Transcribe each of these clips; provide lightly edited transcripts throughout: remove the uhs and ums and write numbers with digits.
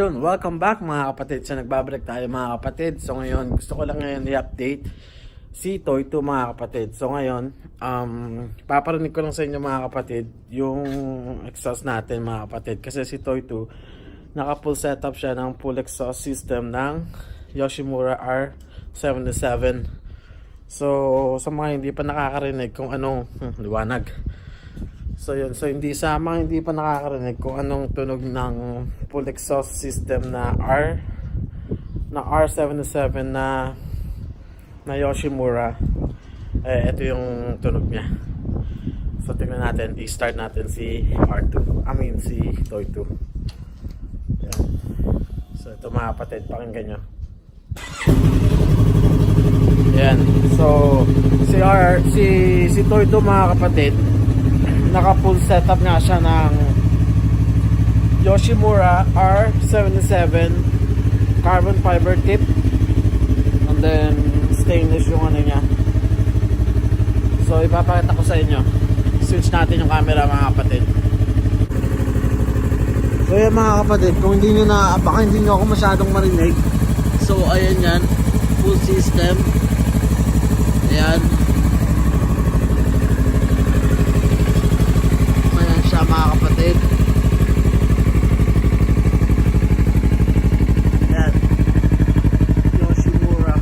Yun, welcome back mga kapatid. So nagbabalik tayo mga kapatid. So ngayon, gusto ko lang ngayon i-update si Toy 2 mga kapatid. So ngayon, paparinig ko lang sa inyo mga kapatid yung exhaust natin mga kapatid. Kasi si Toy 2, naka full setup siya ng full exhaust system ng YOSHIMURA R77. So sa mga hindi pa nakakarinig kung anong liwanag. So yun, so hindi sa mga hindi pa nakakarinig kung anong tunog ng full exhaust system na R77 na YOSHIMURA, ito yung tunog niya. So tingnan natin, i-start natin si si Toy 2. Yan. So ito mga kapatid, pakinggan nyo. Yan. So si Toy 2 mga kapatid, naka full setup nga siya ng YOSHIMURA R77 carbon fiber tip, and then stainless yung ano niya. So ipapakita ko sa inyo. Switch natin yung camera mga kapatid. So yan mga kapatid, kung hindi nyo na, baka hindi nyo ako masyadong marinig. So ayan yan, full system. Ayan, mga kapatid. Yan, YOSHIMURA.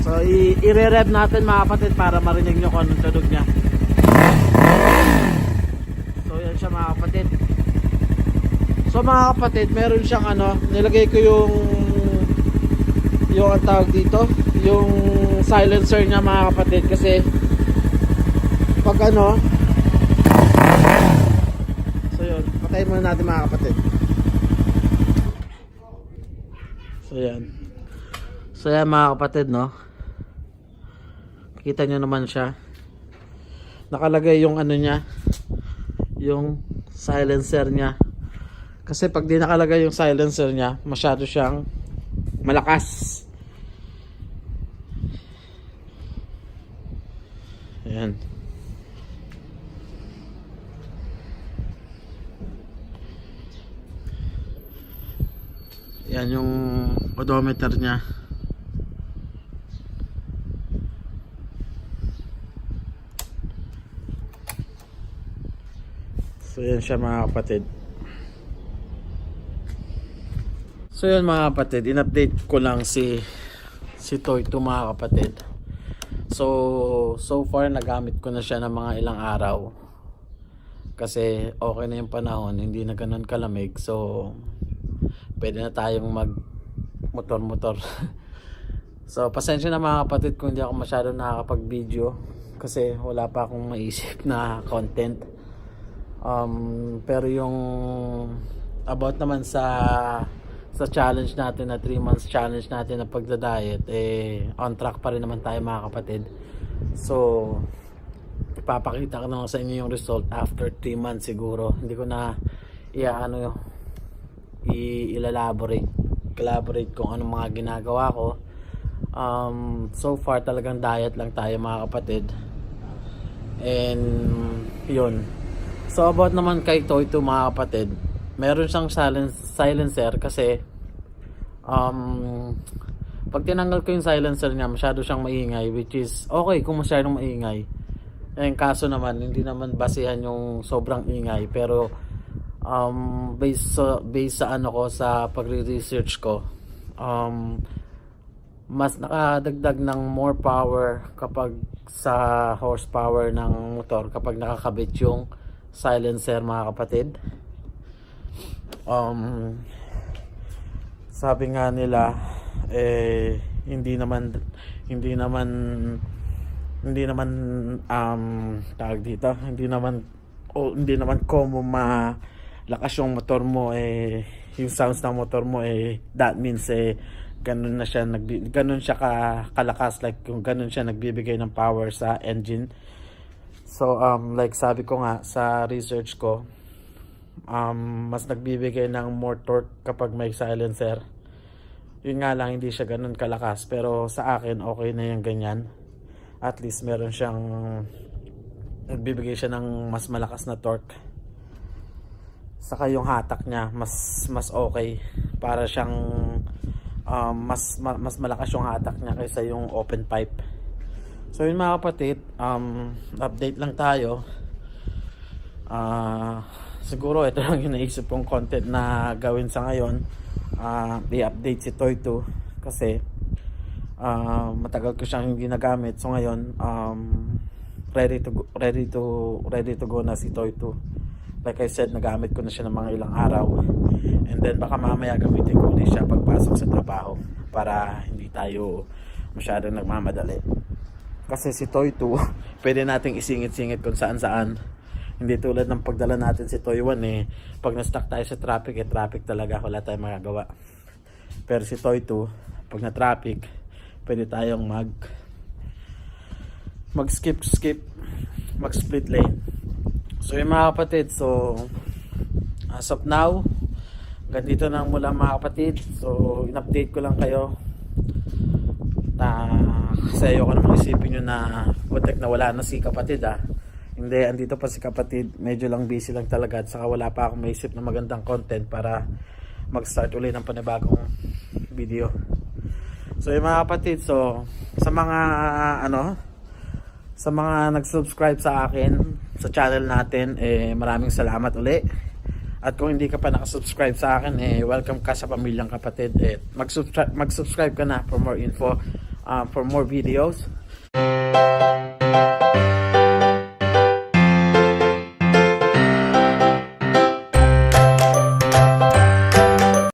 So i-re-rev natin mga kapatid para marinig nyo kung anong tunog nya. So yan siya mga kapatid. So mga kapatid, meron siyang nilagay ko yung ang tawag dito, yung silencer nya mga kapatid, kasi pag so yun, patayin muna natin mga kapatid. So yan mga kapatid, no, kita nyo naman siya, nakalagay yung nya, yung silencer nya, kasi pag di nakalagay yung silencer nya, masyado siyang malakas. Ayan. Yan yung odometer nya. So yan siya mga kapatid. So yan mga kapatid, in-update ko lang si Toy 2 mga kapatid. So far nagamit ko na siya ng mga ilang araw. Kasi okay na yung panahon, hindi na ganun kalamig. So pwede na tayong mag motor. So pasensya na mga kapatid kung hindi ako masyadong nakakapag-video, kasi wala pa akong maisip na content. Pero yung about naman sa challenge natin, na 3 months challenge natin na pagda-diet, on track pa rin naman tayo mga kapatid. So ipapakita ko na sa inyo yung result after 3 months siguro. Hindi ko na i-elaborate kung anong mga ginagawa ko. So far talagang diet lang tayo mga kapatid. And yun. So about naman kay Toy 2 mga kapatid, meron siyang silencer kasi pag tinanggal ko yung silencer niya, masyado siyang maingay, which is okay kung masyadong maingay. Kaso naman, hindi naman basehan yung sobrang ingay, pero based sa sa pagre-research ko, mas nakadagdag ng more power kapag sa horsepower ng motor kapag nakakabit yung silencer mga kapatid. Sabi nga nila, hindi naman tawag dito, hindi naman common malakas yung motor mo, yung sounds ng motor mo, that means ganun siya kalakas, like kung ganun siya nagbibigay ng power sa engine. So like sabi ko nga sa research ko, mas nagbibigay ng more torque kapag may silencer. Yun nga lang, hindi siya ganun kalakas, pero sa akin okay na yung ganyan. At least meron siyang, nagbibigay siya ng mas malakas na torque. saka yung hatak niya mas okay, para siyang mas malakas yung hatak niya kaysa yung open pipe. So yun mga kapatid, update lang tayo. Siguro ito lang yung naisip kong content na gawin sa ngayon, i-update si Toy 2 kasi matagal ko siyang hindi nagamit. So ngayon ready to go na si Toy 2. Like I said, nagamit ko na siya ng mga ilang araw, and then baka mamaya gamitin ko ulit siya pagpasok sa trabaho para hindi tayo masyadong nagmamadali. Kasi si Toy 2 pwede nating isingit-singit kung saan-saan. Hindi tulad ng pagdala natin si Toy 1 pag na-stuck tayo sa traffic, traffic talaga, wala tayong magagawa. Pero si Toy 2, pag na-traffic, pwede tayong mag-skip, mag-split lane. So yung mga kapatid, so as of now, ganito na mula mga kapatid. So in-update ko lang kayo na kasi ayoko namang isipin nyo na putek na wala na si kapatid Hindi, andito pa si kapatid, medyo lang busy lang talaga, at saka wala pa akong maisip na magandang content para mag-start ulit ng panibagong video. So yung mga kapatid, so sa mga nag-subscribe sa akin sa channel natin, maraming salamat uli. At kung hindi ka pa nakasubscribe sa akin, welcome ka sa pamilyang kapatid. Mag-subscribe ka na for more info, for more videos.